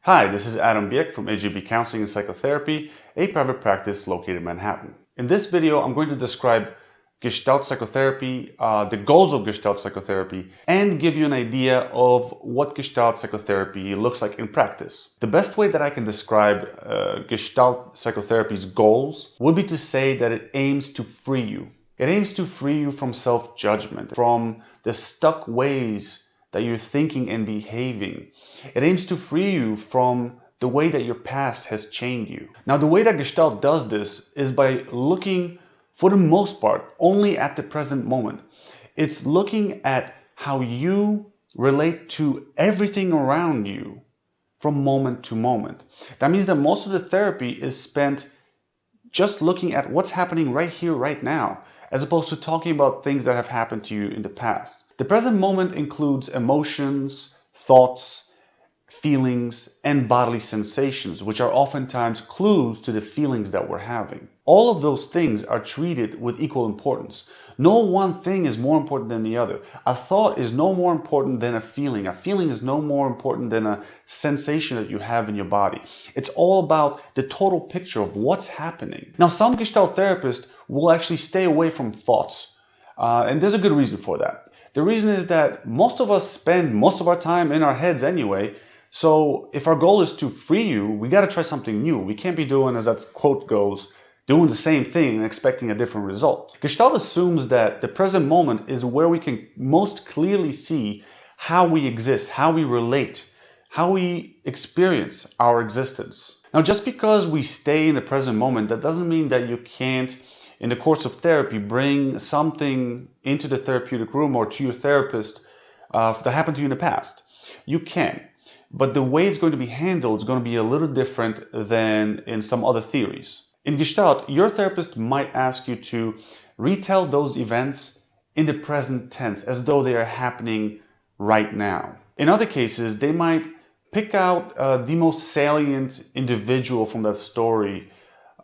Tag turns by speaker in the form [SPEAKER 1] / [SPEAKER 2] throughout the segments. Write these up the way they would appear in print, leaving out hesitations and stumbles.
[SPEAKER 1] Hi, this is A.J.B from A.J.B Counseling and Psychotherapy, a private practice located in Manhattan. In this video, I'm going to describe Gestalt Psychotherapy, the goals of Gestalt Psychotherapy, and give you an idea of what Gestalt Psychotherapy looks like in practice. The best way that I can describe Gestalt Psychotherapy's goals would be to say that it aims to free you. It aims to free you from self-judgment, from the stuck ways that you're thinking and behaving. It aims to free you from the way that your past has chained you. Now, the way that Gestalt does this is by looking, for the most part, only at the present moment. It's looking at how you relate to everything around you from moment to moment. That means that most of the therapy is spent just looking at what's happening right here, right now, as opposed to talking about things that have happened to you in the past. The present moment includes emotions, thoughts, feelings, and bodily sensations, which are oftentimes clues to the feelings that we're having. All of those things are treated with equal importance. No one thing is more important than the other. A thought is no more important than a feeling. A feeling is no more important than a sensation that you have in your body. It's all about the total picture of what's happening. Now, some Gestalt therapists will actually stay away from thoughts, and there's a good reason for that. The reason is that most of us spend most of our time in our heads anyway. So if our goal is to free you, we got to try something new. We can't be doing, as that quote goes, doing the same thing and expecting a different result. Gestalt assumes that the present moment is where we can most clearly see how we exist, how we relate, how we experience our existence. Now, just because we stay in the present moment, that doesn't mean that you can't, in the course of therapy, bring something into the therapeutic room or to your therapist that happened to you in the past. You can. But the way it's going to be handled is going to be a little different than in some other theories. In Gestalt, your therapist might ask you to retell those events in the present tense, as though they are happening right now. In other cases, they might pick out the most salient individual from that story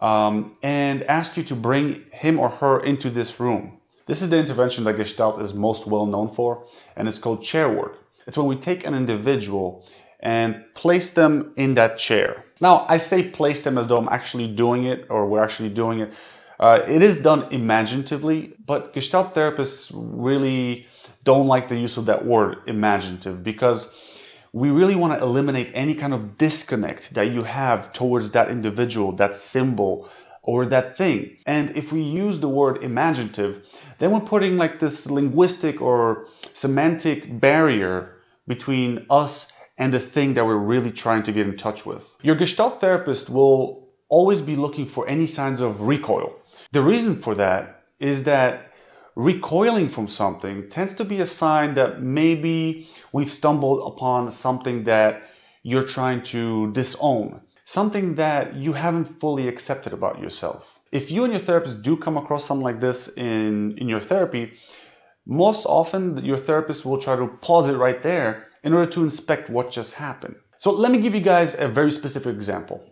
[SPEAKER 1] and ask you to bring him or her into this room. This is the intervention that Gestalt is most well known for, and it's called chair work. It's when we take an individual and place them in that chair. Now, I say place them as though I'm actually doing it, or we're actually doing it. It is done imaginatively, but Gestalt therapists really don't like the use of that word, imaginative, because we really want to eliminate any kind of disconnect that you have towards that individual, that symbol, or that thing. And if we use the word imaginative, then we're putting like this linguistic or semantic barrier between us and the thing that we're really trying to get in touch with. Your Gestalt therapist will always be looking for any signs of recoil. The reason for that is that recoiling from something tends to be a sign that maybe we've stumbled upon something that you're trying to disown, something that you haven't fully accepted about yourself. If you and your therapist do come across something like this in your therapy, most often your therapist will try to pause it right there in order to inspect what just happened. So let me give you guys a very specific example.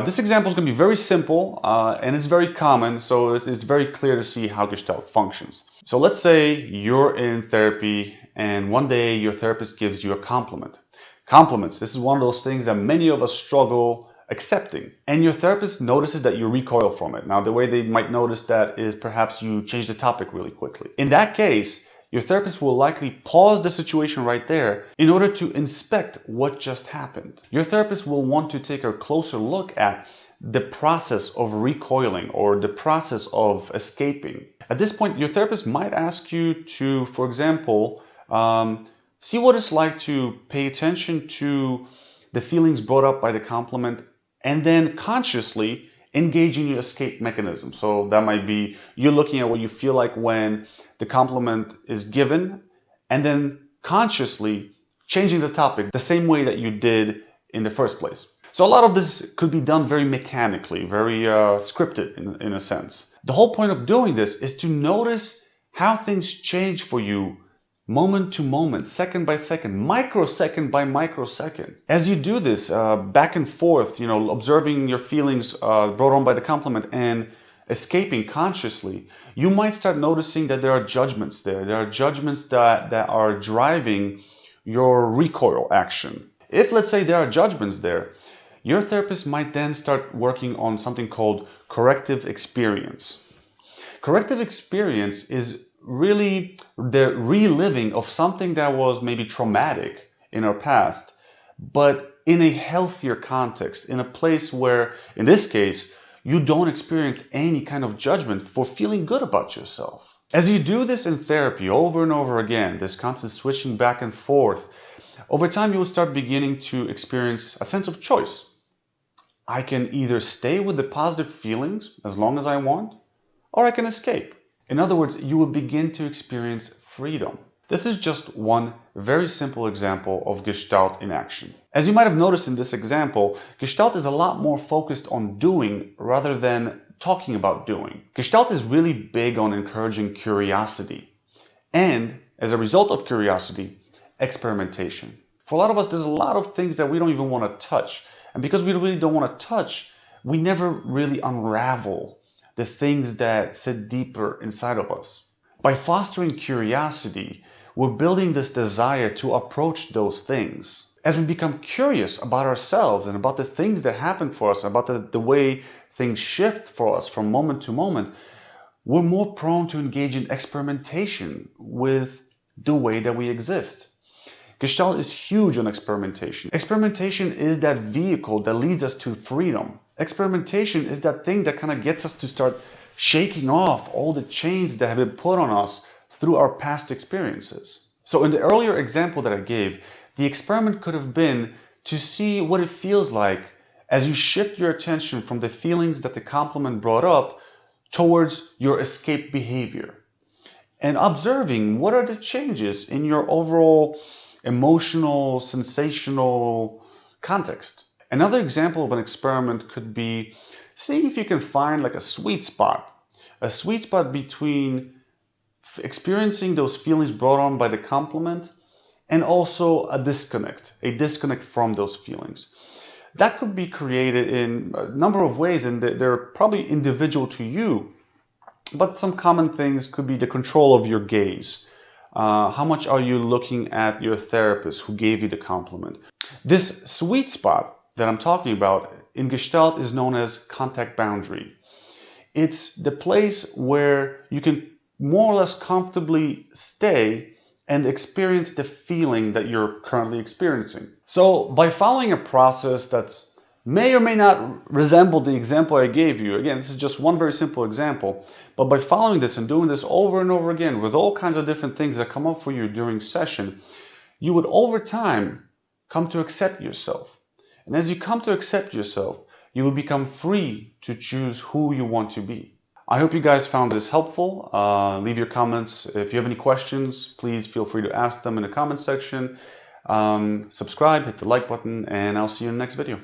[SPEAKER 1] This example is going to be very simple and it's very common, so it's very clear to see how Gestalt functions. So let's say you're in therapy and one day your therapist gives you a compliment. Compliments, this is one of those things that many of us struggle accepting. And your therapist notices that you recoil from it. Now, the way they might notice that is perhaps you change the topic really quickly. In that case, your therapist will likely pause the situation right there in order to inspect what just happened. Your therapist will want to take a closer look at the process of recoiling or the process of escaping. At this point, your therapist might ask you to, for example, see what it's like to pay attention to the feelings brought up by the compliment and then consciously engage in your escape mechanism. So that might be you looking at what you feel like when the compliment is given and then consciously changing the topic the same way that you did in the first place. So a lot of this could be done very mechanically, very scripted in a sense. The whole point of doing this is to notice how things change for you moment to moment, second by second, microsecond by microsecond. As you do this back and forth, observing your feelings brought on by the compliment and escaping consciously, you might start noticing that there are judgments there. There are judgments that are driving your recoil action. If, let's say, there are judgments there, your therapist might then start working on something called corrective experience. Corrective experience is really the reliving of something that was maybe traumatic in our past, but in a healthier context, in a place where, in this case, you don't experience any kind of judgment for feeling good about yourself. As you do this in therapy over and over again, this constant switching back and forth, over time you will start beginning to experience a sense of choice. I can either stay with the positive feelings as long as I want, or I can escape. In other words, you will begin to experience freedom. This is just one very simple example of Gestalt in action. As you might have noticed in this example, Gestalt is a lot more focused on doing rather than talking about doing. Gestalt is really big on encouraging curiosity and, as a result of curiosity, experimentation. For a lot of us, there's a lot of things that we don't even want to touch. And because we really don't want to touch, we never really unravel the things that sit deeper inside of us. By fostering curiosity, we're building this desire to approach those things. As we become curious about ourselves and about the things that happen for us, about the way things shift for us from moment to moment, we're more prone to engage in experimentation with the way that we exist. Gestalt is huge on experimentation. Experimentation is that vehicle that leads us to freedom. Experimentation is that thing that kind of gets us to start shaking off all the chains that have been put on us through our past experiences. So in the earlier example that I gave, the experiment could have been to see what it feels like as you shift your attention from the feelings that the compliment brought up towards your escape behavior, and observing what are the changes in your overall emotional, sensational context. Another example of an experiment could be seeing if you can find like a sweet spot between experiencing those feelings brought on by the compliment and also a disconnect from those feelings. That could be created in a number of ways, and they're probably individual to you, but some common things could be the control of your gaze. How much are you looking at your therapist who gave you the compliment? This sweet spot that I'm talking about in Gestalt is known as contact boundary. It's the place where you can more or less comfortably stay and experience the feeling that you're currently experiencing. So by following a process that's may or may not resemble the example I gave you, again, this is just one very simple example, but by following this and doing this over and over again with all kinds of different things that come up for you during session, you would over time come to accept yourself. And as you come to accept yourself, you will become free to choose who you want to be. I hope you guys found this helpful. Leave your comments. If you have any questions, please feel free to ask them in the comment section. Subscribe, hit the like button, and I'll see you in the next video.